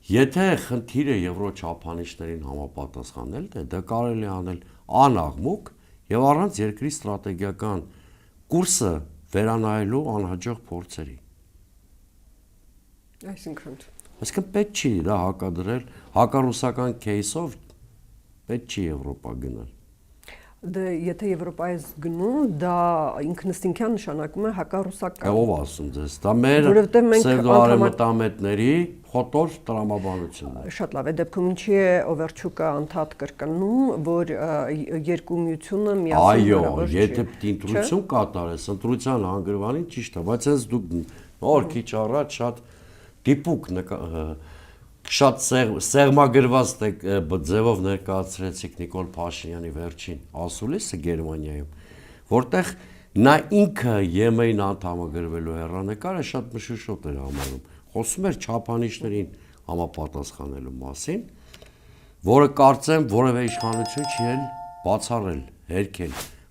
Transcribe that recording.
Եթե խնդիրը եվրոչափանիշներին համապատասխանել է, դա կարելի անել անաղմուկ եւ առանց երկրի ստրատեգիական կուրսը վերանայելու անհաջող փորձերի։ Այսինքն պետք չի դա հակադրել հակառուսական кейսով, պետք չի Եվրոպա գնալ։ Դե եթե Եվրոպայից գնում, դա ինքնըստինքյան նշանակում է հակառուսական։ Ով ասում ձեզ, դա մեր պսևդոարևմտամետների խոտոր տրամաբանությունն է։ Շատ լավ է, դեպքում ինչի է Օվերչուկը անդադ կրկնում, որ երկու միությունը միասին Այո, եթե ընտրություն կատարես, ընտրության հանգրվանին ճիշտ է, բայց ես դուք նոր քիչ առաջ շատ դիպուկ շատ սեղմագրված ձևով ներկայացրեցիք Նիկոլ Փաշինյանի վերջին ասուլիսը Գերմանիայում, որտեղ նա ինքը ԵՄ-ին անդամագրվելու հեռանկարը շատ մշուշոտ էր համարում, խոսում էր չափանիշներին համապատասխանելու մասին, որը կարծեմ որևէ իշխանություն չի էլ բացառել, հերքել։